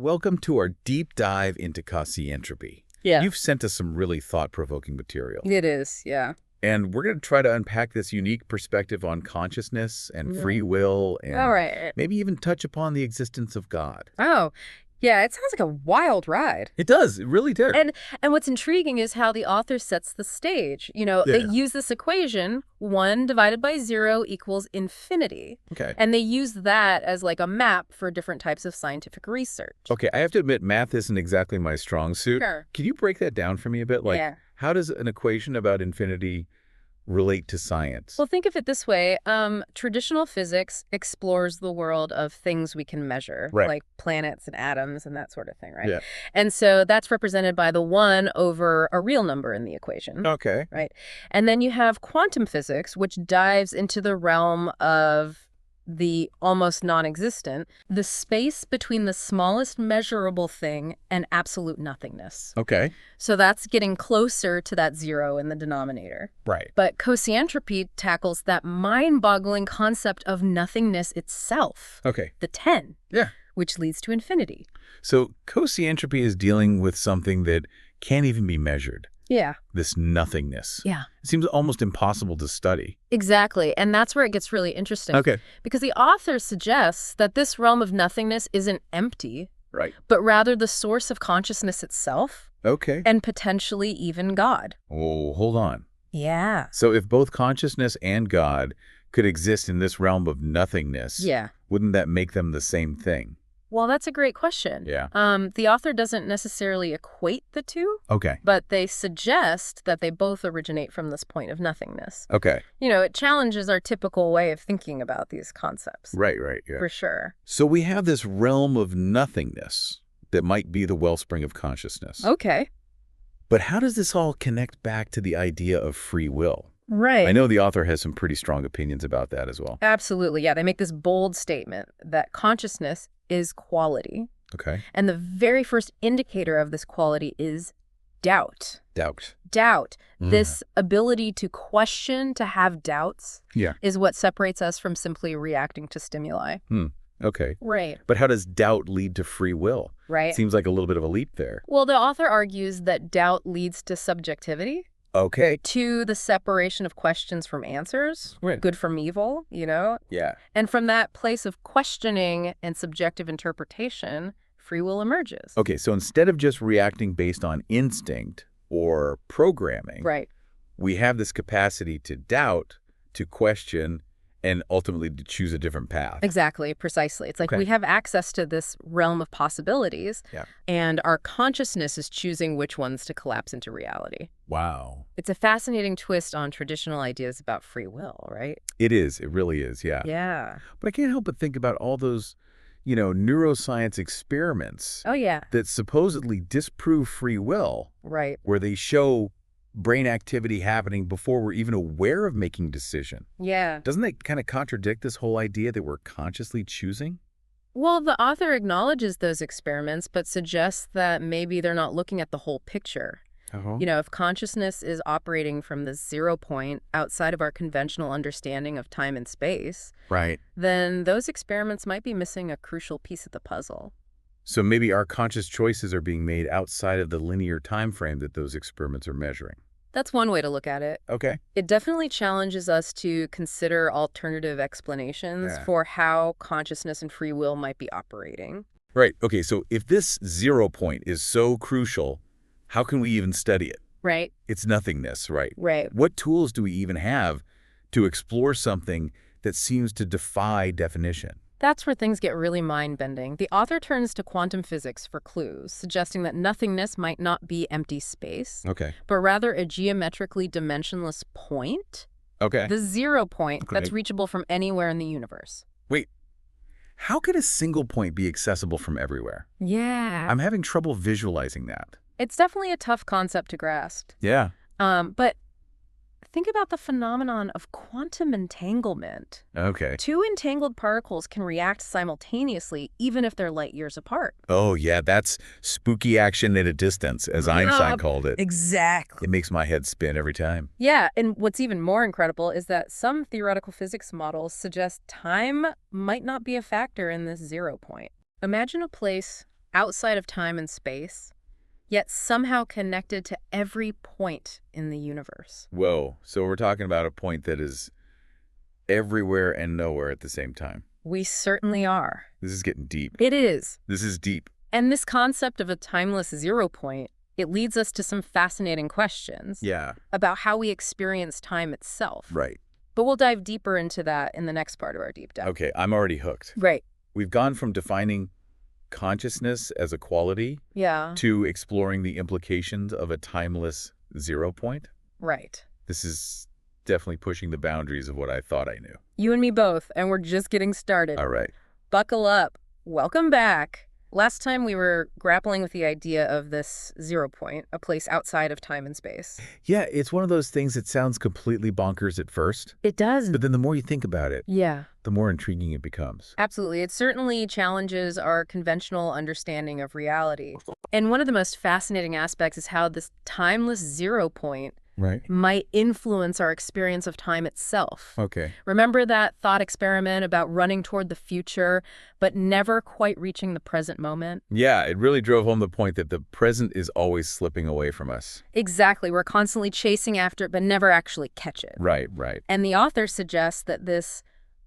Welcome to our deep dive into Conscientropy. Yeah, You've sent us some really thought-provoking material, it is. Yeah. and we're going to try to unpack this unique perspective on consciousness and free will All and right. maybe even touch upon the existence of God. Oh, yeah, it sounds like a wild ride. It does. It really does. And what's intriguing is how the author sets the stage. They Yeah. use this equation, 1 divided by 0 equals infinity. Okay. And they use that as like a map for different types of scientific research. Okay, I have to admit, math isn't exactly my strong suit. Sure. Can you break that down for me a bit? Like, Yeah. how does an equation about infinity relate to science? Well, think of it this way. Traditional physics explores the world of things we can measure, Right. like planets and atoms and that sort of thing, right? Yeah. And so that's represented by the 1 over a real number in the equation. Okay. Right. And then you have quantum physics, which dives into the realm of the almost non-existent, the space between the smallest measurable thing and absolute nothingness. Okay. So that's getting closer to that 0 in the denominator. Right. But Conscientropy tackles that mind-boggling concept of nothingness itself, Okay. the 10, Yeah. which leads to infinity. So Conscientropy is dealing with something that can't even be measured. Yeah. This nothingness. Yeah. It seems almost impossible to study. Exactly. And that's where it gets really interesting. Okay. Because the author suggests that this realm of nothingness isn't empty, Right. but rather the source of consciousness itself Okay. and potentially even God. Oh, hold on. Yeah. So if both consciousness and God could exist in this realm of nothingness, Yeah. wouldn't that make them the same thing? Well, that's a great question. Yeah. The author doesn't necessarily equate the two, Okay. but they suggest that they both originate from this point of nothingness. Okay. It challenges our typical way of thinking about these concepts. Right, right, yeah. For sure. So we have this realm of nothingness that might be the wellspring of consciousness. Okay. But how does this all connect back to the idea of free will? Right. I know the author has some pretty strong opinions about that as well. Absolutely. Yeah. They make this bold statement that consciousness is quality. Okay. And the very first indicator of this quality is doubt. Doubt. Doubt. Mm. This ability to question, to have doubts, Yeah. is what separates us from simply reacting to stimuli. Okay. Right. But how does doubt lead to free will? Right. Seems like a little bit of a leap there. Well, the author argues that doubt leads to subjectivity, Okay. to the separation of questions from answers, Right. good from evil, Yeah. And from that place of questioning and subjective interpretation, free will emerges. Okay, so instead of just reacting based on instinct or programming, Right. we have this capacity to doubt, to question, and ultimately to choose a different path. Exactly, precisely. It's like Okay. we have access to this realm of possibilities, Yeah. and our consciousness is choosing which ones to collapse into reality. Wow. It's a fascinating twist on traditional ideas about free will, right? It is. It really is, yeah. Yeah. But I can't help but think about all those, neuroscience experiments Oh, yeah. that supposedly disprove free will, Right. where they show brain activity happening before we're even aware of making decision. Yeah. Doesn't that kind of contradict this whole idea that we're consciously choosing? Well, the author acknowledges those experiments, but suggests that maybe they're not looking at the whole picture. Uh-huh. If consciousness is operating from the 0 point outside of our conventional understanding of time and space, Right. then those experiments might be missing a crucial piece of the puzzle. So maybe our conscious choices are being made outside of the linear time frame that those experiments are measuring. That's one way to look at it. Okay. It definitely challenges us to consider alternative explanations Yeah. for how consciousness and free will might be operating. Right. Okay, so if this 0 point is so crucial, how can we even study it? Right? It's nothingness, right? Right. What tools do we even have to explore something that seems to defy definition? That's where things get really mind-bending. The author turns to quantum physics for clues, suggesting that nothingness might not be empty space, Okay. but rather a geometrically dimensionless point, Okay. the 0 point Okay. that's reachable from anywhere in the universe. Wait, how could a single point be accessible from everywhere? Yeah. I'm having trouble visualizing that. It's definitely a tough concept to grasp. Yeah. But think about the phenomenon of quantum entanglement. Okay. 2 entangled particles can react simultaneously, even if they're light years apart. Oh, yeah, that's spooky action at a distance, as Einstein called it. Exactly. It makes my head spin every time. Yeah, and what's even more incredible is that some theoretical physics models suggest time might not be a factor in this 0 point. Imagine a place outside of time and space, yet somehow connected to every point in the universe. Whoa. So we're talking about a point that is everywhere and nowhere at the same time. We certainly are. This is getting deep. It is. This is deep. And this concept of a timeless zero point, it leads us to some fascinating questions Yeah. about how we experience time itself. Right. But we'll dive deeper into that in the next part of our deep dive. Okay, I'm already hooked. Right. We've gone from defining consciousness as a quality Yeah. to exploring the implications of a timeless zero point. Right. This is definitely pushing the boundaries of what I thought I knew. You and me both, and we're just getting started. All right. Buckle up. Welcome back. Last time we were grappling with the idea of this zero point, a place outside of time and space. Yeah, it's one of those things that sounds completely bonkers at first, It does. but then the more you think about it, Yeah. the more intriguing it becomes. Absolutely. It certainly challenges our conventional understanding of reality. And one of the most fascinating aspects is how this timeless zero point Right. might influence our experience of time itself. Okay. Remember that thought experiment about running toward the future, but never quite reaching the present moment? Yeah, it really drove home the point that the present is always slipping away from us. Exactly. We're constantly chasing after it, but never actually catch it. Right, right. And the author suggests that this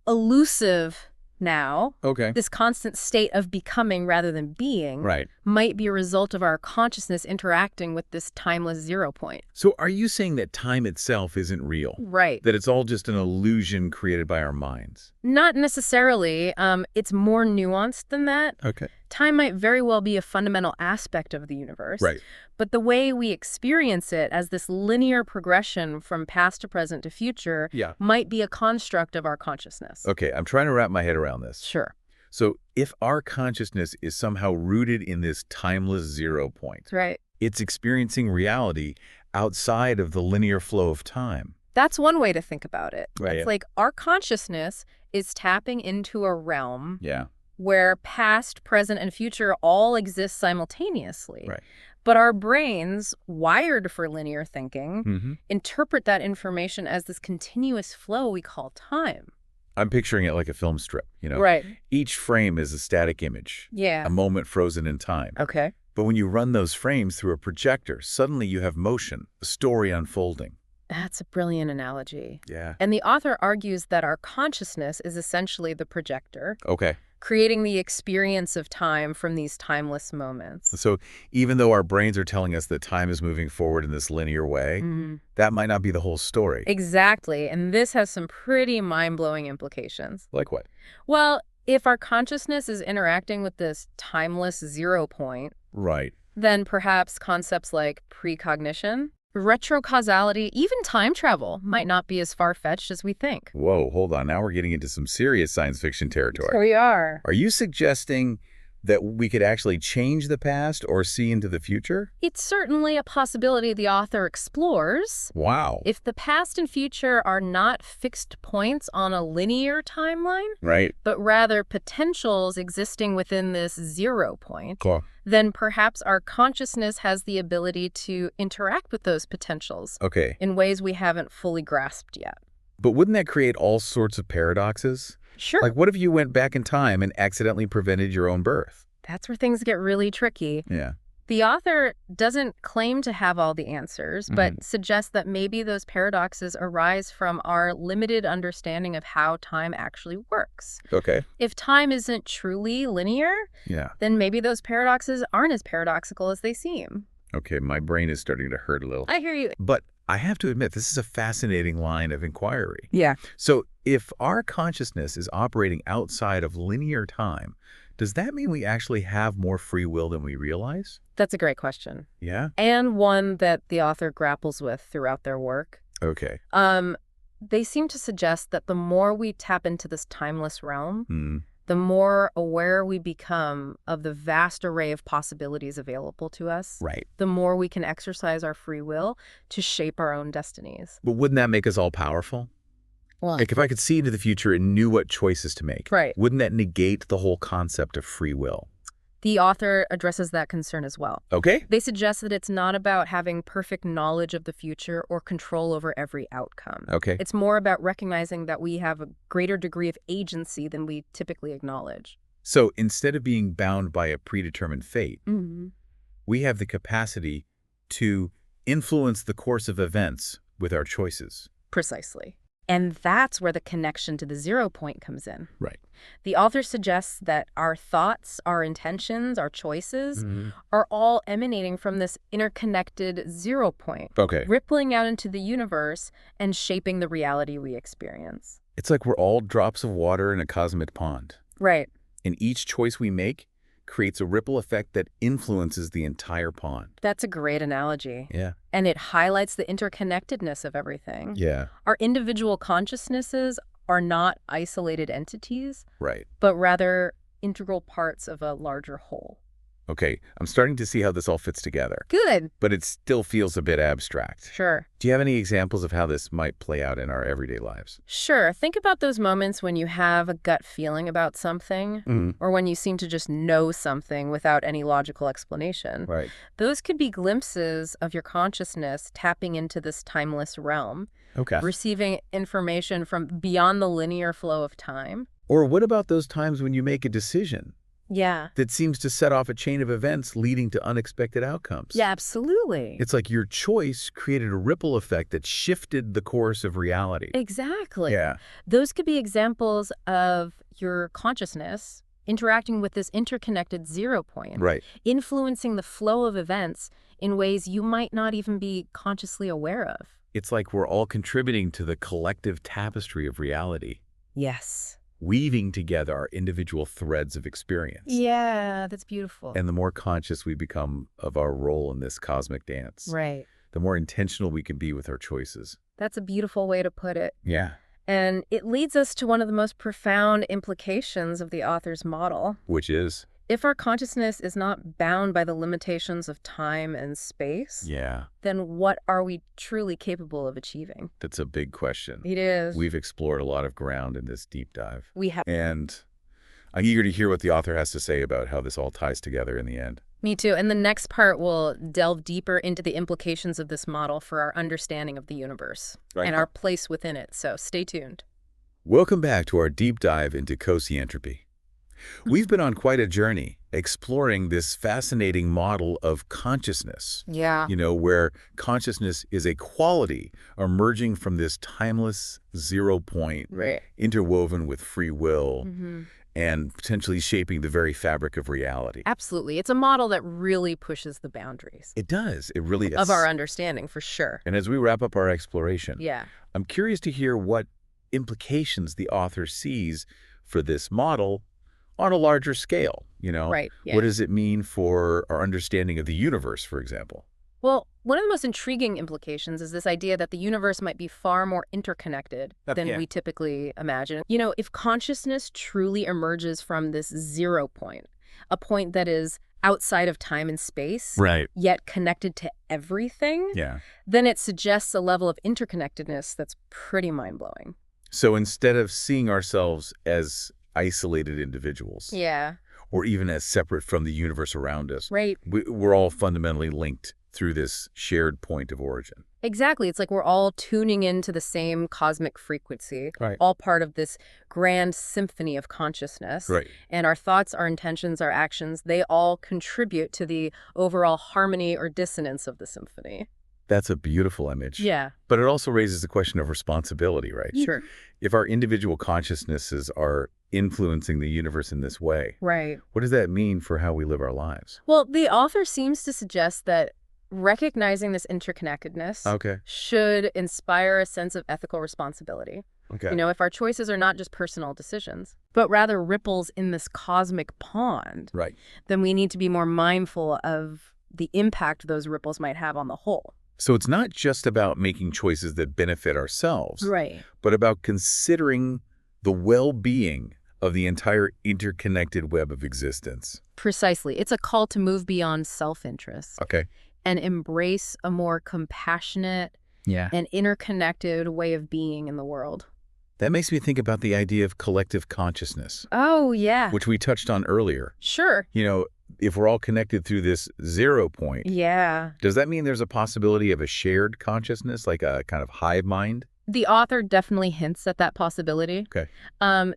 elusive now, Okay. this constant state of becoming rather than being, Right. might be a result of our consciousness interacting with this timeless zero point. So are you saying that time itself isn't real? Right. That it's all just an illusion created by our minds? Not necessarily. It's more nuanced than that. Okay. Time might very well be a fundamental aspect of the universe. Right. But the way we experience it as this linear progression from past to present to future Yeah. might be a construct of our consciousness. Okay, I'm trying to wrap my head around this. Sure. So if our consciousness is somehow rooted in this timeless zero point, Right. it's experiencing reality outside of the linear flow of time. That's one way to think about it. Right, It's yeah. like our consciousness is tapping into a realm Yeah. where past, present, and future all exist simultaneously. Right. But our brains, wired for linear thinking, Mm-hmm. interpret that information as this continuous flow we call time. I'm picturing it like a film strip, Right. Each frame is a static image, Yeah. a moment frozen in time. Okay. But when you run those frames through a projector, suddenly you have motion, a story unfolding. That's a brilliant analogy. Yeah. And the author argues that our consciousness is essentially the projector, Okay. creating the experience of time from these timeless moments. So even though our brains are telling us that time is moving forward in this linear way, that might not be the whole story. Exactly. And this has some pretty mind-blowing implications. Like what? Well, if our consciousness is interacting with this timeless zero point, Right. then perhaps concepts like precognition, retrocausality, even time travel might not be as far-fetched as we think. Whoa, hold on. Now we're getting into some serious science fiction territory. Here we are. Are you suggesting that we could actually change the past or see into the future? It's certainly a possibility the author explores. Wow. If the past and future are not fixed points on a linear timeline, Right. but rather potentials existing within this zero point, Cool. then perhaps our consciousness has the ability to interact with those potentials Okay. in ways we haven't fully grasped yet. But wouldn't that create all sorts of paradoxes? Sure. Like, what if you went back in time and accidentally prevented your own birth? That's where things get really tricky. Yeah. The author doesn't claim to have all the answers, but suggests that maybe those paradoxes arise from our limited understanding of how time actually works. Okay. If time isn't truly linear, Yeah. then maybe those paradoxes aren't as paradoxical as they seem. Okay, my brain is starting to hurt a little. I hear you. But I have to admit, this is a fascinating line of inquiry. Yeah. So if our consciousness is operating outside of linear time, does that mean we actually have more free will than we realize? That's a great question. Yeah? And one that the author grapples with throughout their work. Okay. They seem to suggest that the more we tap into this timeless realm, Hmm. the more aware we become of the vast array of possibilities available to us, Right. the more we can exercise our free will to shape our own destinies. But wouldn't that make us all powerful? Like if I could see into the future and knew what choices to make, Right. wouldn't that negate the whole concept of free will? The author addresses that concern as well. Okay. They suggest that it's not about having perfect knowledge of the future or control over every outcome. Okay. It's more about recognizing that we have a greater degree of agency than we typically acknowledge. So instead of being bound by a predetermined fate, Hmm. we have the capacity to influence the course of events with our choices. Precisely. And that's where the connection to the 0 point comes in. Right. The author suggests that our thoughts, our intentions, our choices Hmm. are all emanating from this interconnected 0 point, Okay. rippling out into the universe and shaping the reality we experience. It's like we're all drops of water in a cosmic pond, Right. and each choice we make creates a ripple effect that influences the entire pond. That's a great analogy. Yeah. And it highlights the interconnectedness of everything. Yeah. Our individual consciousnesses are not isolated entities, Right. but rather integral parts of a larger whole. Okay, I'm starting to see how this all fits together, Good. but it still feels a bit abstract. Sure. Do you have any examples of how this might play out in our everyday lives? Sure. Think about those moments when you have a gut feeling about something, Mm-hmm. or when you seem to just know something without any logical explanation. Right. Those could be glimpses of your consciousness tapping into this timeless realm, Okay. receiving information from beyond the linear flow of time. Or what about those times when you make a decision Yeah. that seems to set off a chain of events leading to unexpected outcomes? Yeah, absolutely. It's like your choice created a ripple effect that shifted the course of reality. Exactly. Yeah. Those could be examples of your consciousness interacting with this interconnected 0 point, Right. influencing the flow of events in ways you might not even be consciously aware of. It's like we're all contributing to the collective tapestry of reality, Yes. weaving together our individual threads of experience. Yeah, that's beautiful. And the more conscious we become of our role in this cosmic dance, Right. the more intentional we can be with our choices. That's a beautiful way to put it. Yeah. And it leads us to one of the most profound implications of the author's model. Which is? If our consciousness is not bound by the limitations of time and space, Yeah, then what are we truly capable of achieving? that's a big question. It is. We've explored a lot of ground in this deep dive. We have. And I'm eager to hear what the author has to say about how this all ties together in the end. Me too. And the next part will delve deeper into the implications of this model for our understanding of the universe and our place within it. So stay tuned. Welcome back to our deep dive into Conscientropy. We've been on quite a journey exploring this fascinating model of consciousness, Yeah. where consciousness is a quality emerging from this timeless 0 point, Right. interwoven with free will Mm-hmm. and potentially shaping the very fabric of reality. Absolutely. It's a model that really pushes the boundaries It does. It really is. of our understanding, for sure. And as we wrap up our exploration, Yeah. I'm curious to hear what implications the author sees for this model on a larger scale. Right. Yeah. What does it mean for our understanding of the universe, for example? Well, one of the most intriguing implications is this idea that the universe might be far more interconnected than Yeah. we typically imagine. If consciousness truly emerges from this 0 point, a point that is outside of time and space, Right. yet connected to everything, Yeah. then it suggests a level of interconnectedness that's pretty mind-blowing. So instead of seeing ourselves as isolated individuals, Yeah. or even as separate from the universe around us, Right. we're all fundamentally linked through this shared point of origin. Exactly. It's like we're all tuning into the same cosmic frequency, Right. all part of this grand symphony of consciousness. Right. And our thoughts, our intentions, our actions, they all contribute to the overall harmony or dissonance of the symphony. That's a beautiful image. Yeah. But it also raises the question of responsibility, right? Sure. If our individual consciousnesses are influencing the universe in this way, Right. what does that mean for how we live our lives? Well, the author seems to suggest that recognizing this interconnectedness Okay. should inspire a sense of ethical responsibility. Okay. If our choices are not just personal decisions, but rather ripples in this cosmic pond, Right. then we need to be more mindful of the impact those ripples might have on the whole. So it's not just about making choices that benefit ourselves, Right. but about considering the well-being of the entire interconnected web of existence. Precisely. It's a call to move beyond self-interest Okay. and embrace a more compassionate Yeah. and interconnected way of being in the world. That makes me think about the idea of collective consciousness, Oh, yeah. which we touched on earlier. Sure. If we're all connected through this 0 point, Yeah. does that mean there's a possibility of a shared consciousness, like a kind of hive mind? The author definitely hints at that possibility. Okay.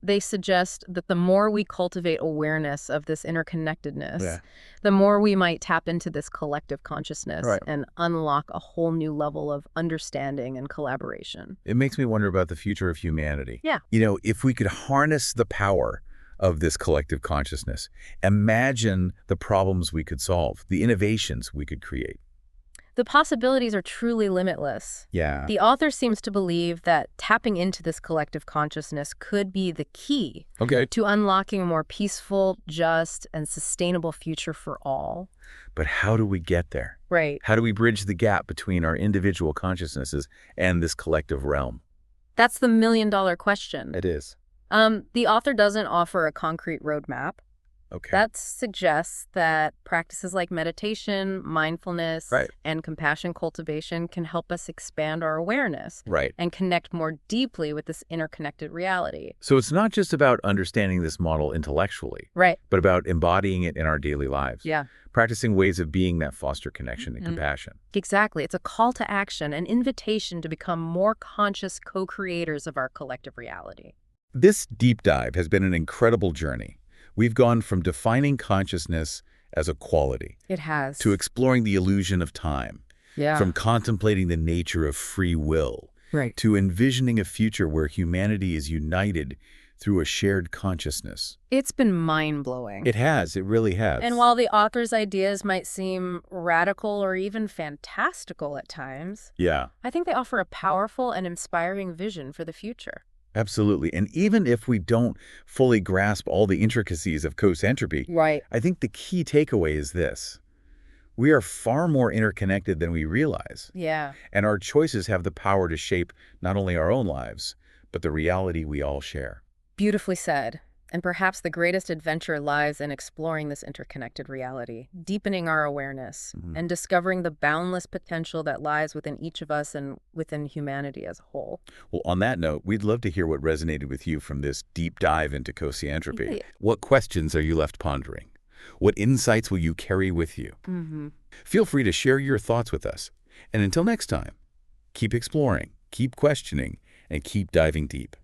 They suggest that the more we cultivate awareness of this interconnectedness, Yeah. the more we might tap into this collective consciousness Right. and unlock a whole new level of understanding and collaboration. It makes me wonder about the future of humanity. Yeah. If we could harness the power of this collective consciousness, imagine the problems we could solve, the innovations we could create. The possibilities are truly limitless. Yeah. The author seems to believe that tapping into this collective consciousness could be the key Okay. to unlocking a more peaceful, just, and sustainable future for all. But how do we get there? Right. How do we bridge the gap between our individual consciousnesses and this collective realm? That's the million-dollar question. It is. The author doesn't offer a concrete roadmap. Okay. That suggests that practices like meditation, mindfulness, Right. and compassion cultivation can help us expand our awareness Right. and connect more deeply with this interconnected reality. So it's not just about understanding this model intellectually, Right. but about embodying it in our daily lives. Yeah. Practicing ways of being that foster connection and compassion. Exactly. It's a call to action, an invitation to become more conscious co-creators of our collective reality. This deep dive has been an incredible journey. We've gone from defining consciousness as a quality It has. to exploring the illusion of time, Yeah. from contemplating the nature of free will, Right. to envisioning a future where humanity is united through a shared consciousness. It's been mind-blowing. It has. It really has. And while the author's ideas might seem radical or even fantastical at times, Yeah, I think they offer a powerful and inspiring vision for the future. absolutely. And even if we don't fully grasp all the intricacies of conscientropy, Right. I think the key takeaway is this. We are far more interconnected than we realize. Yeah. And our choices have the power to shape not only our own lives, but the reality we all share. Beautifully said. And perhaps the greatest adventure lies in exploring this interconnected reality, deepening our awareness, and discovering the boundless potential that lies within each of us and within humanity as a whole. Well, on that note, we'd love to hear what resonated with you from this deep dive into conscientropy. Yeah. What questions are you left pondering? What insights will you carry with you? Feel free to share your thoughts with us. And until next time, keep exploring, keep questioning, and keep diving deep.